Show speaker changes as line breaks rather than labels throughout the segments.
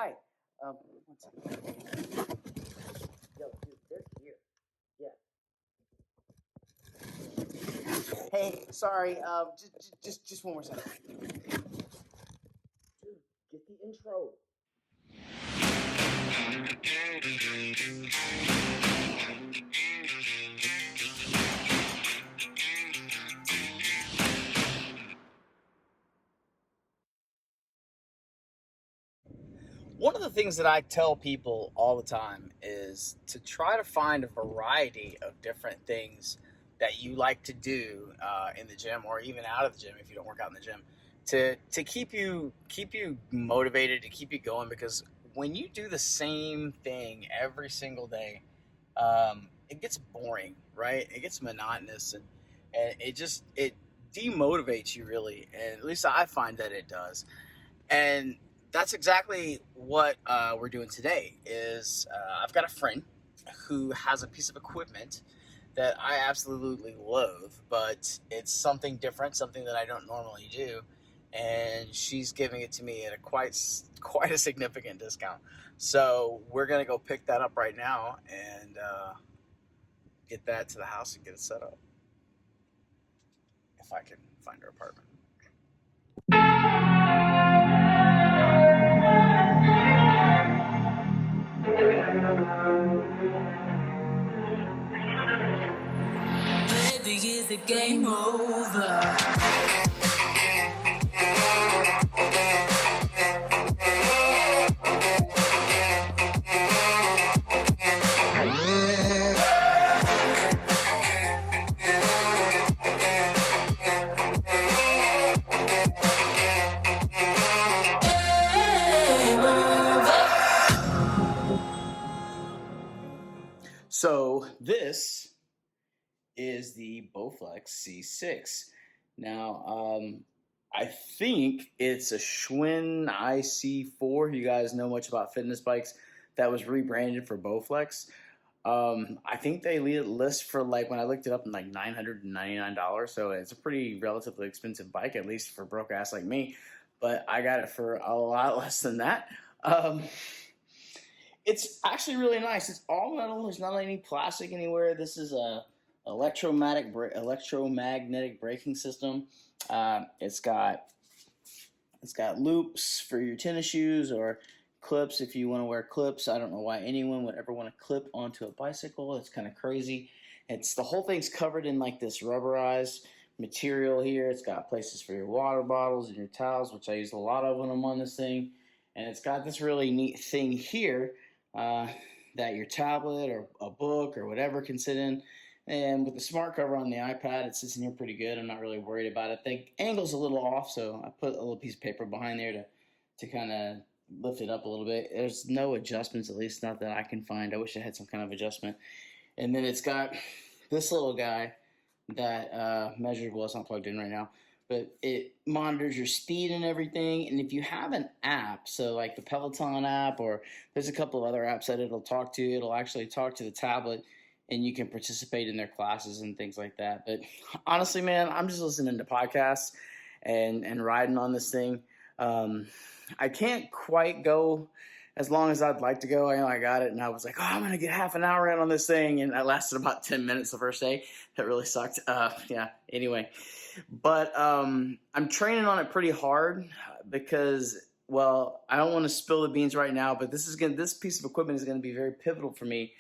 Hi. One second. Yo, dude, they're here. Yeah. Hey, sorry. Just one more second. Dude, get the intro. One of the things that I tell people all the time is to try to find a variety of different things that you like to do in the gym, or even out of the gym if you don't work out in the gym, to keep you motivated, to keep you going. Because when you do the same thing every single day, it gets boring, right? It gets monotonous, and it demotivates you, really. And at least I find that it does. And that's exactly what we're doing today. I've got a friend who has a piece of equipment that I absolutely loathe, but it's something different, something that I don't normally do, and she's giving it to me at a quite a significant discount. So we're gonna go pick that up right now and get that to the house and get it set up, if I can find her apartment.
Baby, is the game over?
So this is the Bowflex C6. Now, I think it's a Schwinn IC4. You guys know much about fitness bikes. That was rebranded for Bowflex. I think they list for, like, when I looked it up, in like $999. So it's a pretty relatively expensive bike, at least for broke ass like me. But I got it for a lot less than that. It's actually really nice. It's all metal. There's not any plastic anywhere. This is a electromagnetic braking system. It's got loops for your tennis shoes, or clips if you want to wear clips. I don't know why anyone would ever want to clip onto a bicycle. It's kind of crazy. The whole thing's covered in like this rubberized material here. It's got places for your water bottles and your towels, which I use a lot of when I'm on this thing. And it's got this really neat thing here that your tablet or a book or whatever can sit in. And with the smart cover on the iPad, it sits in here pretty good. I'm not really worried about it. The angle's a little off, so I put a little piece of paper behind there to kind of lift it up a little bit. There's no adjustments, at least not that I can find. I wish I had some kind of adjustment. And then it's got this little guy that measures, well, it's not plugged in right now, but it monitors your speed and everything. And if you have an app, so like the Peloton app, or there's a couple of other apps that it'll actually talk to the tablet, and you can participate in their classes and things like that. But honestly, man, I'm just listening to podcasts and riding on this thing. I can't quite go as long as I'd like to go. I know I got it, and I was like, oh, I'm going to get half an hour in on this thing, and that lasted about 10 minutes the first day. That really sucked. Yeah, anyway. But I'm training on it pretty hard because, well, I don't want to spill the beans right now, but this piece of equipment is going to be very pivotal for me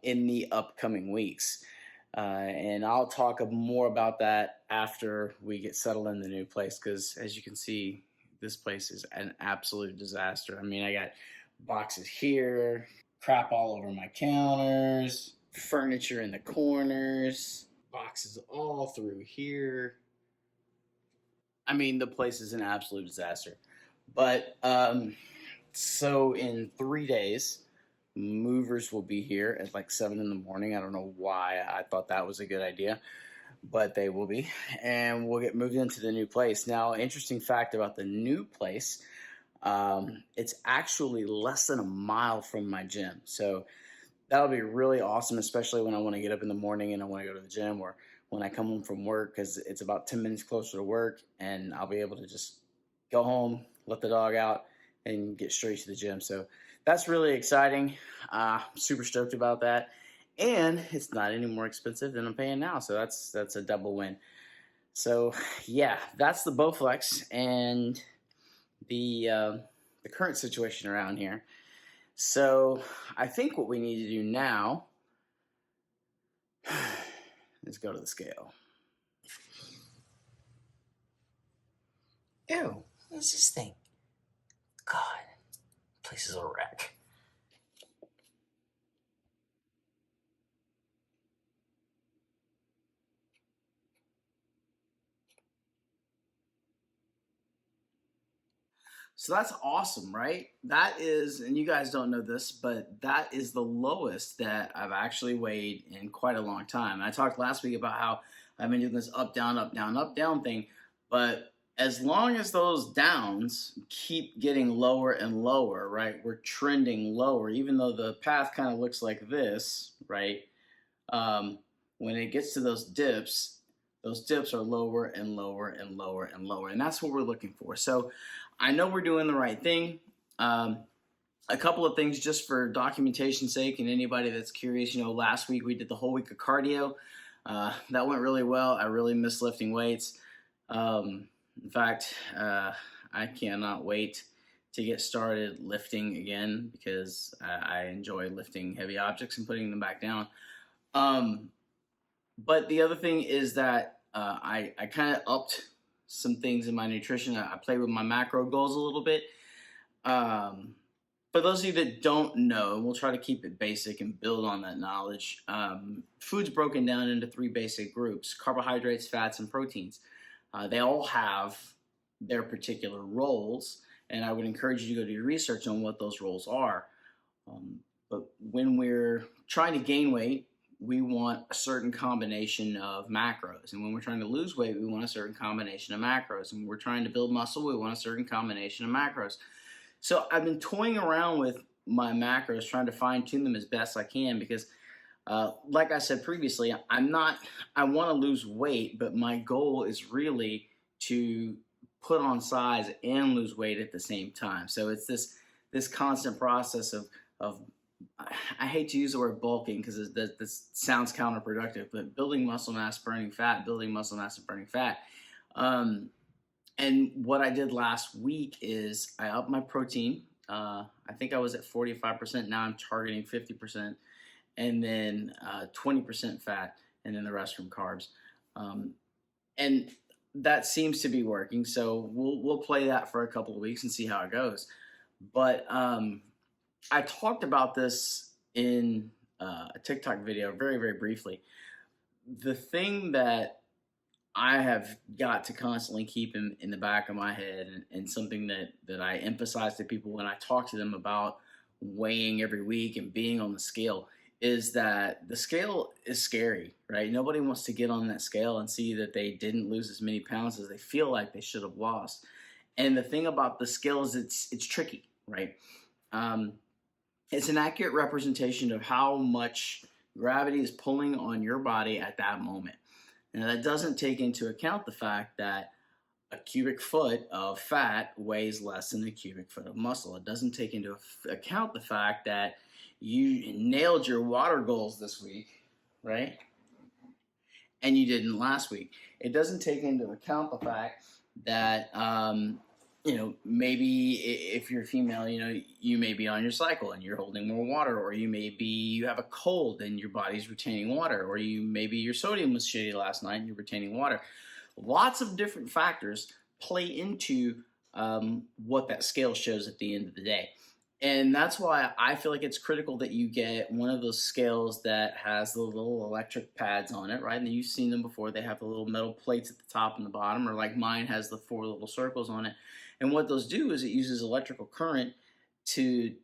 in the upcoming weeks. And I'll talk more about that after we get settled in the new place, because as you can see, this place is an absolute disaster. I mean, I got boxes here, crap all over my counters, furniture in the corners, boxes all through here. I mean, the place is an absolute disaster. But so in 3 days, movers will be here at like 7 in the morning. I don't know why I thought that was a good idea, but they will be, and we'll get moved into the new place. Now, interesting fact about the new place, it's actually less than a mile from my gym. So that'll be really awesome, especially when I want to get up in the morning and I want to go to the gym, or when I come home from work, because it's about 10 minutes closer to work, and I'll be able to just go home, let the dog out, and get straight to the gym. So that's really exciting. Super stoked about that. And it's not any more expensive than I'm paying now. So that's a double win. So yeah, that's the Bowflex and the current situation around here. So I think what we need to do now is go to the scale.
Ew, what is this thing? God, place is a wreck.
So that's awesome, right? That is, and you guys don't know this, but that is the lowest that I've actually weighed in quite a long time. I talked last week about how I've been doing this up, down, up, down, up, down thing, but as long as those downs keep getting lower and lower, right? We're trending lower, even though the path kind of looks like this, right? When it gets to those dips are lower and lower and lower and lower, and that's what we're looking for. So I know we're doing the right thing. A couple of things just for documentation's sake, and anybody that's curious, last week we did the whole week of cardio. That went really well. I really miss lifting weights. In fact, I cannot wait to get started lifting again because I enjoy lifting heavy objects and putting them back down. But the other thing is that I kind of upped some things in my nutrition. I played with my macro goals a little bit. For those of you that don't know, we'll try to keep it basic and build on that knowledge. Food's broken down into 3 basic groups: carbohydrates, fats, and proteins. They all have their particular roles, and I would encourage you to go do your research on what those roles are. But when we're trying to gain weight, we want a certain combination of macros. And when we're trying to lose weight, we want a certain combination of macros. And when we're trying to build muscle, we want a certain combination of macros. So I've been toying around with my macros, trying to fine tune them as best I can because like I said previously, I want to lose weight, but my goal is really to put on size and lose weight at the same time. So it's this constant process of I hate to use the word bulking because this sounds counterproductive, but building muscle mass, burning fat, building muscle mass and burning fat. And what I did last week is I upped my protein. I think I was at 45%. Now I'm targeting 50%. And then 20% fat, and then the rest from carbs. And that seems to be working. So we'll play that for a couple of weeks and see how it goes. But I talked about this in a TikTok video very, very briefly. The thing that I have got to constantly keep in the back of my head, and something that I emphasize to people when I talk to them about weighing every week and being on the scale, is that the scale is scary, right? Nobody wants to get on that scale and see that they didn't lose as many pounds as they feel like they should have lost. And the thing about the scale is it's tricky, right? It's an accurate representation of how much gravity is pulling on your body at that moment. Now, that doesn't take into account the fact that a cubic foot of fat weighs less than a cubic foot of muscle. It doesn't take into account the fact that you nailed your water goals this week, right? And you didn't last week. It doesn't take into account the fact that maybe if you're female, you may be on your cycle and you're holding more water, or you have a cold and your body's retaining water, or maybe your sodium was shitty last night and you're retaining water. Lots of different factors play into what that scale shows at the end of the day. And that's why I feel like it's critical that you get one of those scales that has the little electric pads on it, right? And you've seen them before. They have the little metal plates at the top and the bottom, or like mine has the 4 little circles on it. And what those do is it uses electrical current to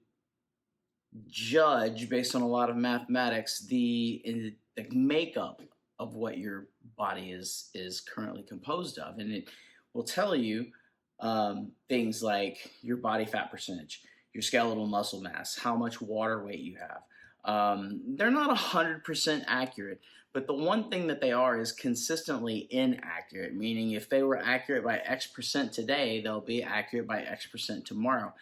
judge, based on a lot of mathematics, the makeup of what your body is currently composed of. And it will tell you things like your body fat percentage, your skeletal muscle mass, how much water weight you have. They're not 100% accurate, but the one thing that they are is consistently inaccurate, meaning if they were accurate by X% today, they'll be accurate by X% tomorrow.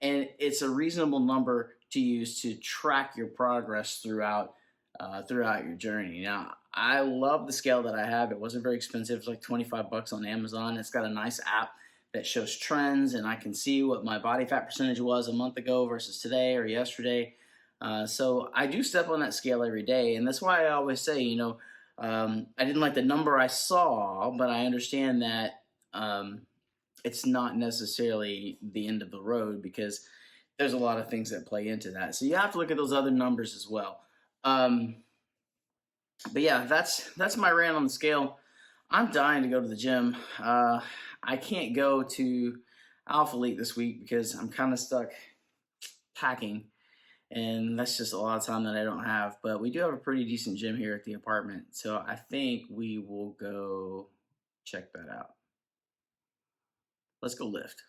and it's a reasonable number to use to track your progress throughout your journey. Now, I love the scale that I have. It wasn't very expensive. It's like 25 bucks on Amazon. It's got a nice app that shows trends, and I can see what my body fat percentage was a month ago versus today or yesterday. So I do step on that scale every day, and that's why I always say, I didn't like the number I saw, but I understand that it's not necessarily the end of the road because there's a lot of things that play into that. So you have to look at those other numbers as well. Um, but yeah, that's my rant on the scale. I'm dying to go to the gym. I can't go to Alpha Elite this week because I'm kind of stuck packing, and that's just a lot of time that I don't have. But we do have a pretty decent gym here at the apartment, so I think we will go check that out. Let's go lift.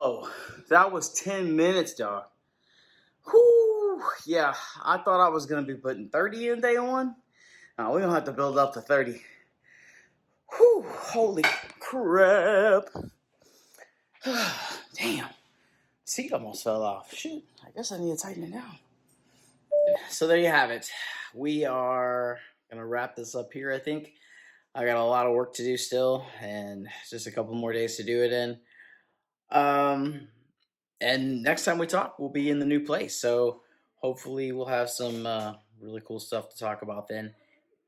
Oh, that was 10 minutes, dog. Whew, yeah, I thought I was going to be putting 30 in day one. We're going to have to build up to 30. Whew, holy crap. Damn, seat almost fell off. Shoot, I guess I need to tighten it down. So there you have it. We are going to wrap this up here, I think. I got a lot of work to do still, and just a couple more days to do it in. And next time we talk, we'll be in the new place. So hopefully we'll have some really cool stuff to talk about then.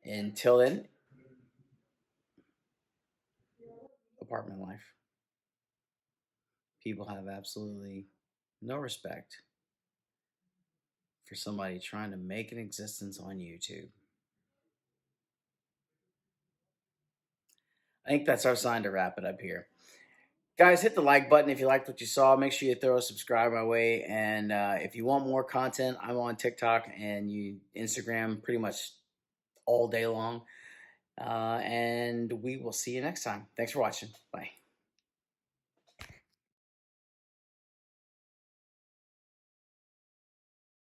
Until then, apartment life. People have absolutely no respect for somebody trying to make an existence on YouTube. I think that's our sign to wrap it up here. Guys, hit the like button if you liked what you saw. Make sure you throw a subscribe my way. And if you want more content, I'm on TikTok and Instagram pretty much all day long. And we will see you next time. Thanks for watching. Bye.